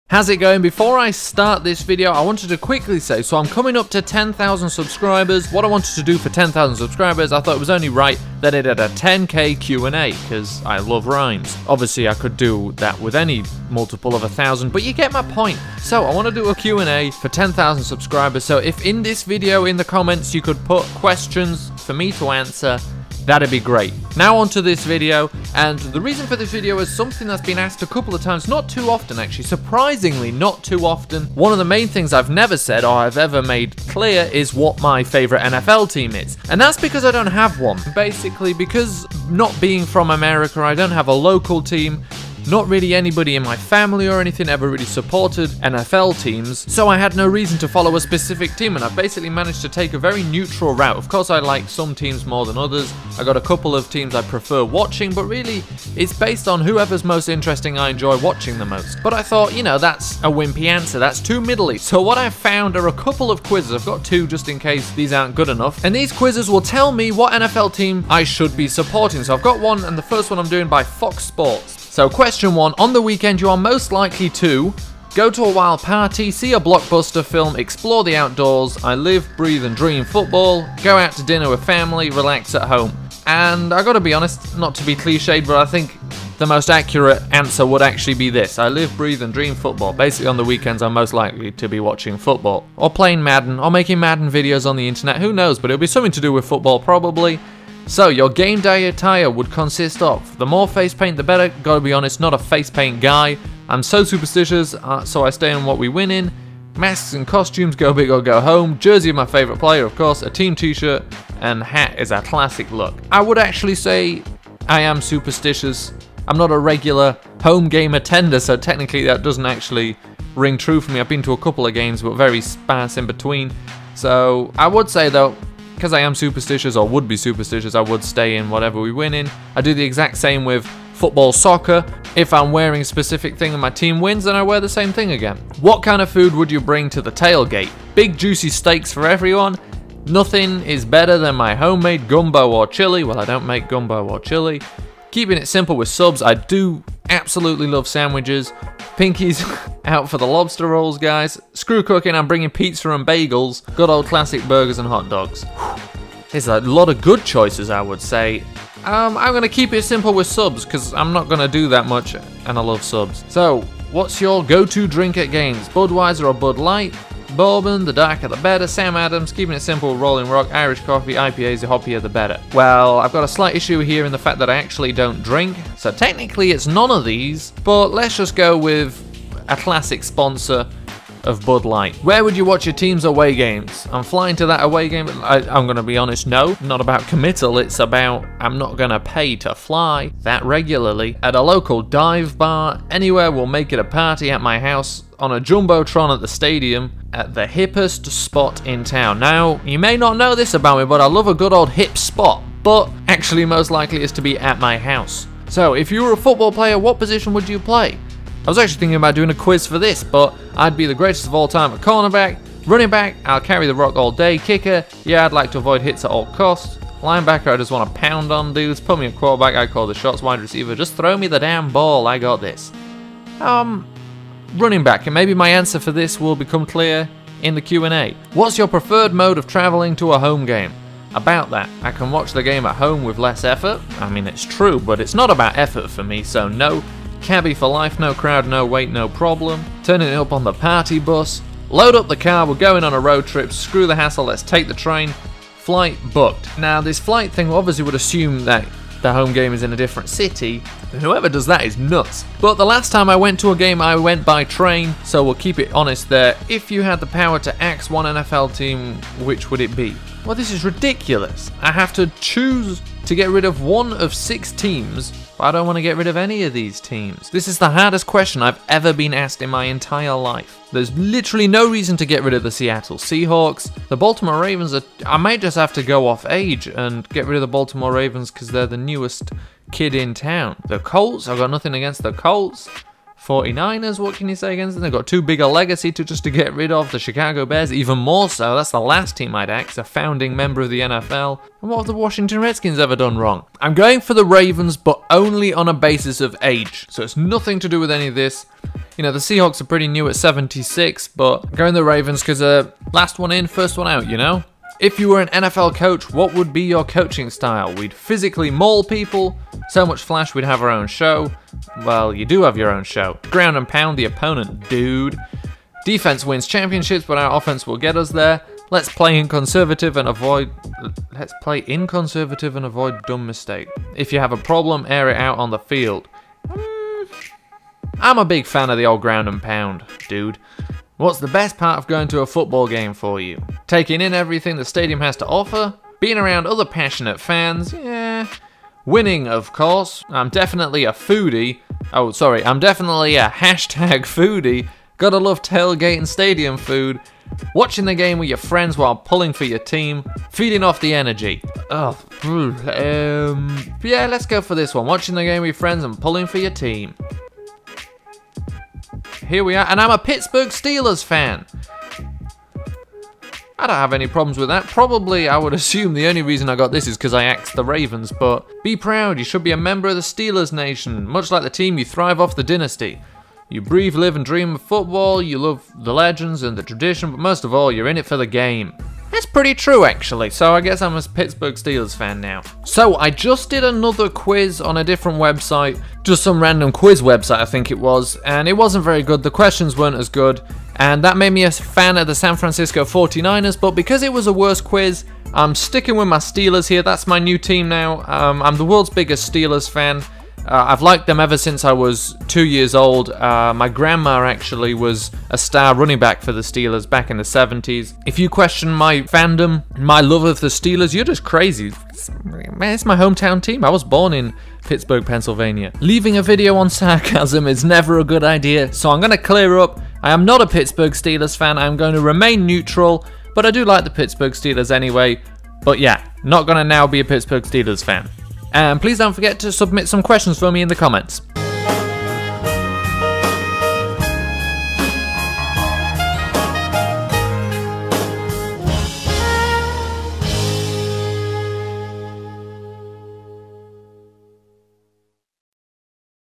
How's it going? Before I start this video, I wanted to quickly say, so I'm coming up to 10,000 subscribers. What I wanted to do for 10,000 subscribers, I thought it was only right that it had a 10k Q&A, because I love rhymes. Obviously, I could do that with any multiple of 1,000, but you get my point. So I want to do a Q&A for 10,000 subscribers, so if in this video, in the comments, you could put questions for me to answer, that'd be great. Now onto this video, and the reason for this video is something that's been asked a couple of times, not too often actually, surprisingly not too often. One of the main things I've never said or I've ever made clear is what my favourite NFL team is. And that's because I don't have one. Basically, because not being from America, I don't have a local team. Not really anybody in my family or anything ever really supported NFL teams, so I had no reason to follow a specific team, and I've basically managed to take a very neutral route. Of course, I like some teams more than others. I got a couple of teams I prefer watching, but really, it's based on whoever's most interesting I enjoy watching the most. But I thought, you know, that's a wimpy answer, that's too middly. So what I've found are a couple of quizzes. I've got two just in case these aren't good enough, and these quizzes will tell me what NFL team I should be supporting. So I've got one, and the first one I'm doing by Fox Sports. So question 1, on the weekend you are most likely to go to a wild party, see a blockbuster film, explore the outdoors, I live, breathe and dream football, go out to dinner with family, relax at home. And I gotta be honest, not to be cliched, but I think the most accurate answer would actually be this. I live, breathe and dream football. Basically on the weekends I'm most likely to be watching football. Or playing Madden, or making Madden videos on the internet, who knows, but it'll be something to do with football probably. So, your game day attire would consist of, the more face paint the better, gotta be honest, not a face paint guy. I'm so superstitious, so I stay on what we win in. Masks and costumes, go big or go home. Jersey of my favourite player, of course, a team t-shirt, and hat is a classic look. I would actually say I am superstitious. I'm not a regular home game attender, so technically that doesn't actually ring true for me. I've been to a couple of games, but very sparse in between. So, I would say though, because I am superstitious, or would be superstitious, I would stay in whatever we win in. I do the exact same with football, soccer. If I'm wearing a specific thing and my team wins, then I wear the same thing again. What kind of food would you bring to the tailgate? Big juicy steaks for everyone. Nothing is better than my homemade gumbo or chili. Well, I don't make gumbo or chili. Keeping it simple with subs, I do absolutely love sandwiches. Pinkies out for the lobster rolls, guys. Screw cooking, I'm bringing pizza and bagels. Good old classic burgers and hot dogs. There's a lot of good choices, I would say. I'm going to keep it simple with subs, because I'm not going to do that much, and I love subs. So, what's your go-to drink at games? Budweiser or Bud Light? Bourbon, the darker the better. Sam Adams, keeping it simple, Rolling Rock, Irish coffee, IPAs, the hoppier the better. Well, I've got a slight issue here in the fact that I actually don't drink, so technically it's none of these, but let's just go with a classic sponsor of Bud Light. Where would you watch your team's away games? I'm flying to that away game. I'm going to be honest, no. Not about committal, it's about I'm not going to pay to fly that regularly. At a local dive bar, anywhere we'll make it a party, at my house, on a jumbotron at the stadium, at the hippest spot in town. Now, you may not know this about me, but I love a good old hip spot, but actually most likely is to be at my house. So, if you were a football player, what position would you play? I was actually thinking about doing a quiz for this, but I'd be the greatest of all time at cornerback. Running back, I'll carry the rock all day. Kicker, yeah, I'd like to avoid hits at all costs. Linebacker, I just want to pound on dudes. Put me a quarterback, I call the shots. Wide receiver, just throw me the damn ball, I got this. Running back, and maybe my answer for this will become clear in the Q&A. What's your preferred mode of traveling to a home game? About that, I can watch the game at home with less effort. I mean, it's true, but it's not about effort for me, so no. Cabbie for life, no crowd, no wait, no problem. Turning it up on the party bus. Load up the car, we're going on a road trip. Screw the hassle, let's take the train. Flight booked. Now, this flight thing obviously would assume that the home game is in a different city. Whoever does that is nuts. But the last time I went to a game, I went by train, so we'll keep it honest there. If you had the power to axe one NFL team, which would it be? Well, this is ridiculous. I have to choose to get rid of one of 6 teams, but I don't want to get rid of any of these teams. This is the hardest question I've ever been asked in my entire life. There's literally no reason to get rid of the Seattle Seahawks. The Baltimore Ravens, I might just have to go off age and get rid of the Baltimore Ravens because they're the newest kid in town. The Colts, I've got nothing against the Colts. 49ers, what can you say against them? They've got too big a legacy to just to get rid of. The Chicago Bears, even more so. That's the last team I'd axe, a founding member of the NFL. And what have the Washington Redskins ever done wrong? I'm going for the Ravens, but only on a basis of age. So it's nothing to do with any of this. You know, the Seahawks are pretty new at 76, but going the Ravens because last one in, first one out, you know? If you were an NFL coach, what would be your coaching style? We'd physically maul people, so much flash we'd have our own show. Well, you do have your own show. Ground and pound the opponent, dude. Defense wins championships, but our offense will get us there. Let's play inconservative and avoid dumb mistake. If you have a problem, air it out on the field. I'm a big fan of the old ground and pound, dude. What's the best part of going to a football game for you? Taking in everything the stadium has to offer? Being around other passionate fans? Yeah. Winning, of course. I'm definitely a foodie. Oh, sorry, I'm definitely a hashtag foodie. Gotta love tailgate and stadium food. Watching the game with your friends while pulling for your team. Feeding off the energy. Yeah, let's go for this one. Watching the game with your friends and pulling for your team. Here we are, and I'm a Pittsburgh Steelers fan. I don't have any problems with that. Probably, I would assume the only reason I got this is because I axed the Ravens, but be proud, you should be a member of the Steelers Nation. Much like the team, you thrive off the dynasty. You breathe, live, and dream of football, you love the legends and the tradition, but most of all, you're in it for the game. That's pretty true, actually, so I guess I'm a Pittsburgh Steelers fan now. So, I just did another quiz on a different website, just some random quiz website, I think it was, and it wasn't very good, the questions weren't as good, and that made me a fan of the San Francisco 49ers, but because it was a worse quiz, I'm sticking with my Steelers here. That's my new team now. I'm the world's biggest Steelers fan. I've liked them ever since I was 2 years old. My grandma actually was a star running back for the Steelers back in the 70s. If you question my fandom, my love of the Steelers, you're just crazy. It's my hometown team. I was born in Pittsburgh, Pennsylvania. Leaving a video on sarcasm is never a good idea, so I'm going to clear up. I am not a Pittsburgh Steelers fan. I'm going to remain neutral, but I do like the Pittsburgh Steelers anyway. But yeah, not going to now be a Pittsburgh Steelers fan. And please don't forget to submit some questions for me in the comments.